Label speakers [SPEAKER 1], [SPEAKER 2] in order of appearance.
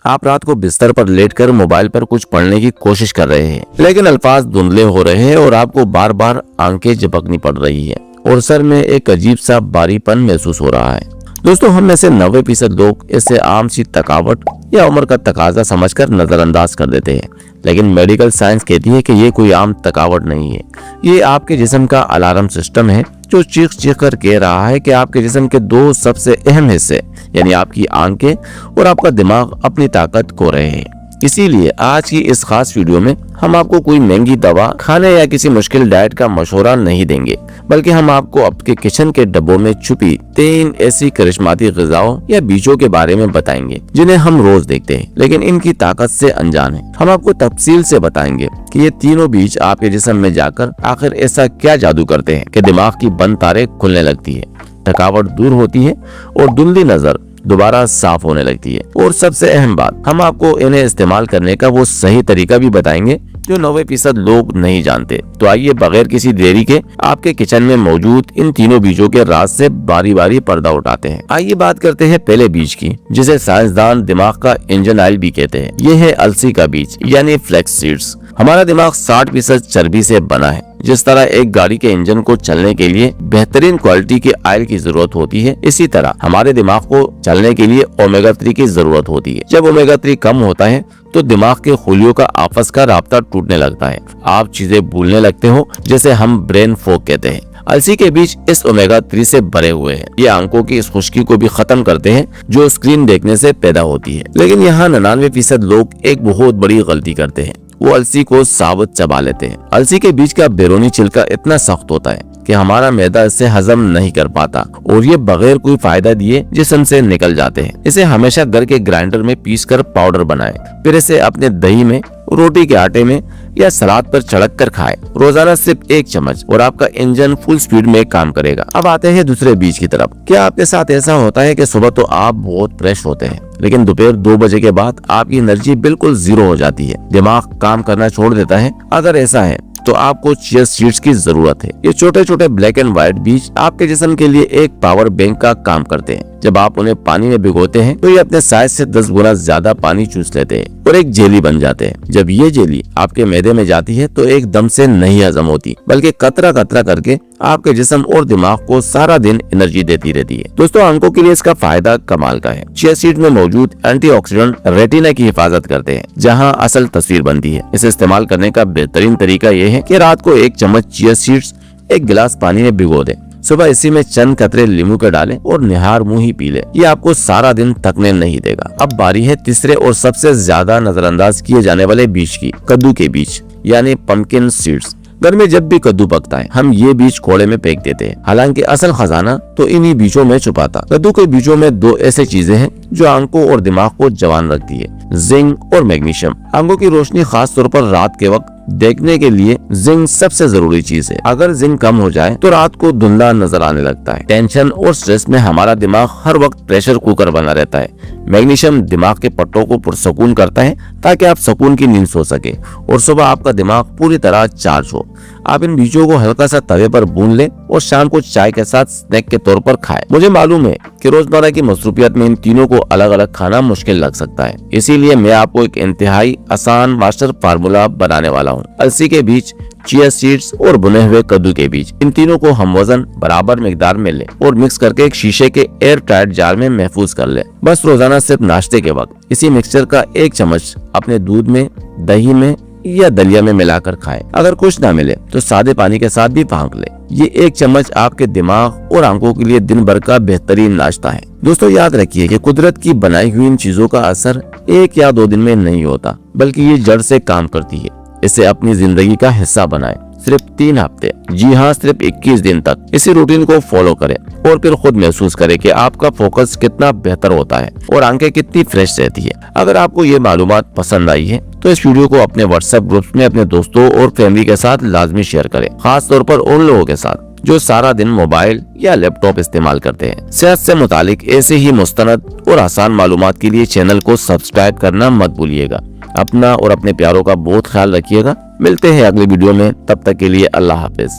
[SPEAKER 1] आप रात को बिस्तर पर लेटकर मोबाइल पर कुछ पढ़ने की कोशिश कर रहे हैं, लेकिन अल्फाज धुंधले हो रहे हैं और आपको बार बार आंखें झपकनी पड़ रही है और सर में एक अजीब सा भारीपन महसूस हो रहा है। दोस्तों, हम में से 90% लोग इसे आम सी थकावट या उम्र का तकाजा समझकर नजरअंदाज कर देते हैं, लेकिन मेडिकल साइंस कहती है कि ये कोई आम थकावट नहीं है। ये आपके जिस्म का अलार्म सिस्टम है जो चीख चीख कर कह रहा है कि आपके जिस्म के दो सबसे अहम हिस्से यानी आपकी आंखें और आपका दिमाग अपनी ताकत खो रहे हैं। इसीलिए आज की इस खास वीडियो में हम आपको कोई महंगी दवा खाने या किसी मुश्किल डाइट का मशवरा नहीं देंगे, बल्कि हम आपको आपके किचन के डब्बों में छुपी 3 ऐसी करिश्माती ग़िज़ाओं या बीजों के बारे में बताएंगे जिन्हें हम रोज देखते हैं लेकिन इनकी ताकत से अनजान हैं। हम आपको तफसील से बताएंगे कि ये तीनों बीज आपके जिस्म में जाकर आखिर ऐसा क्या जादू करते हैं कि दिमाग की बंद तारें खुलने लगती है, थकावट दूर होती है और धुंधली नजर दोबारा साफ होने लगती है। और सबसे अहम बात, हम आपको इन्हें इस्तेमाल करने का वो सही तरीका भी बताएंगे जो 90% लोग नहीं जानते। तो आइए बगैर किसी देरी के आपके किचन में मौजूद इन तीनों बीजों के राज से बारी बारी पर्दा उठाते हैं। आइए बात करते हैं पहले बीज की, जिसे साइंसदान दिमाग का इंजन ऑयल भी कहते हैं। ये है अलसी का बीज यानी फ्लैक्स सीड्स। हमारा दिमाग 60% चर्बी से बना है। जिस तरह एक गाड़ी के इंजन को चलने के लिए बेहतरीन क्वालिटी के ऑयल की जरूरत होती है, इसी तरह हमारे दिमाग को चलने के लिए ओमेगा 3 की जरूरत होती है। जब ओमेगा 3 कम होता है तो दिमाग के खुलियों का आपस का राब्ता टूटने लगता है। आप चीजें भूलने लगते हो, जैसे हम ब्रेन फॉग कहते हैं। अलसी के बीज इस ओमेगा 3 से भरे हुए हैं। ये आंखों की इस खुश्की को भी खत्म करते हैं जो स्क्रीन देखने से पैदा होती है। लेकिन यहाँ 99% लोग एक बहुत बड़ी गलती करते हैं, वो अलसी को साबुत चबा लेते हैं। अलसी के बीज का बैरूनी छिलका इतना सख्त होता है कि हमारा मैदा इसे हजम नहीं कर पाता और ये बगैर कोई फायदा दिए जिस्म से निकल जाते हैं। इसे हमेशा घर के ग्राइंडर में पीसकर पाउडर बनाएं, फिर इसे अपने दही में, रोटी के आटे में या सलाद पर चढ़क कर खाएं। रोजाना सिर्फ 1 चम्मच और आपका इंजन फुल स्पीड में काम करेगा। अब आते हैं दूसरे बीज की तरफ। क्या आपके साथ ऐसा होता है कि सुबह तो आप बहुत फ्रेश होते हैं, लेकिन दोपहर 2 बजे के बाद आपकी एनर्जी बिल्कुल जीरो हो जाती है, दिमाग काम करना छोड़ देता है? अगर ऐसा है तो आपको चिया सीड्स की जरूरत है। ये छोटे छोटे ब्लैक एंड व्हाइट बीज आपके जिस्म के लिए एक पावर बैंक का काम करते हैं। जब आप उन्हें पानी में भिगोते हैं तो ये अपने साइज से 10 गुना ज्यादा पानी चूस लेते हैं और एक जेली बन जाते हैं। जब ये जेली आपके मैदे में जाती है तो एकदम से नहीं हजम होती, बल्कि कतरा कतरा करके आपके जिस्म और दिमाग को सारा दिन एनर्जी देती रहती है। दोस्तों, आंखों के लिए इसका फायदा कमाल का है। चिया सीड में मौजूद एंटीऑक्सीडेंट रेटिना की हिफाजत करते हैं, जहां असल तस्वीर बनती है। इसे इस्तेमाल करने का बेहतरीन तरीका यह है कि रात को 1 चम्मच चिया सीड्स 1 गिलास पानी में भिगो दें। सुबह इसी में चंद कतरे नींबू के डालें और निहार मुंह ही पी ले। ये आपको सारा दिन थकने नहीं देगा। अब बारी है तीसरे और सबसे ज्यादा नजरअंदाज किए जाने वाले बीज की, कद्दू के बीज यानी पंपकिन सीड्स। घर में जब भी कद्दू पकता है हम ये बीज कोड़े में फेंक देते हैं, हालांकि असल खजाना तो इन्हीं बीजों में छुपा था। कद्दू के बीजों में 2 ऐसी चीजें हैं जो आंखों और दिमाग को जवान रखती है, जिंक और मैग्नीशियम। आंखों की रोशनी खास तौर पर रात के वक्त देखने के लिए जिंक सबसे जरूरी चीज है। अगर जिंक कम हो जाए तो रात को धुंधला नजर आने लगता है। टेंशन और स्ट्रेस में हमारा दिमाग हर वक्त प्रेशर कुकर बना रहता है। मैग्नीशियम दिमाग के पट्टों को पुरसकून करता है ताकि आप सुकून की नींद सो सके और सुबह आपका दिमाग पूरी तरह चार्ज हो। आप इन बीजों को हल्का सा तवे पर भून ले और शाम को चाय के साथ स्नैक के तौर पर खाएं। मुझे मालूम है कि रोजमर्रा की मसरूफियत में इन तीनों को अलग अलग खाना मुश्किल लग सकता है, इसीलिए मैं आपको एक इंतहाई आसान मास्टर फार्मूला बनाने वाला हूँ। अलसी के बीज, चिया सीड्स और भुने हुए कद्दू के बीज, इन तीनों को हम वजन बराबर मिकदार में लें और मिक्स करके एक शीशे के एयर टाइट जार में महफूज कर लें। बस रोजाना सिर्फ नाश्ते के वक्त इसी मिक्सचर का 1 चम्मच अपने दूध में, दही में या दलिया में मिलाकर खाएं। अगर कुछ ना मिले तो सादे पानी के साथ भी फांक ले। ये 1 चम्मच आपके दिमाग और आंखों के लिए दिन भर का बेहतरीन नाश्ता है। दोस्तों, याद रखिए कि कुदरत की बनाई हुई इन चीजों का असर 1 या 2 दिन में नहीं होता, बल्कि ये जड़ से काम करती है। इसे अपनी जिंदगी का हिस्सा बनाएं। सिर्फ 3 हफ्ते, जी हाँ सिर्फ 21 दिन तक इसी रूटीन को फॉलो करें और फिर खुद महसूस करें कि आपका फोकस कितना बेहतर होता है और आंखें कितनी फ्रेश रहती है। अगर आपको ये मालूमात पसंद आई है तो इस वीडियो को अपने व्हाट्सएप ग्रुप्स में अपने दोस्तों और फैमिली के साथ लाजमी शेयर करें, खास तौर पर उन लोगों के साथ जो सारा दिन मोबाइल या लैपटॉप इस्तेमाल करते हैं। सेहत से मुतालिक ऐसे ही मुस्तनद और आसान मालूमात के लिए चैनल को सब्सक्राइब करना मत भूलिएगा। अपना और अपने प्यारों का बहुत ख्याल रखिएगा। मिलते हैं अगले वीडियो में, तब तक के लिए अल्लाह हाफिज।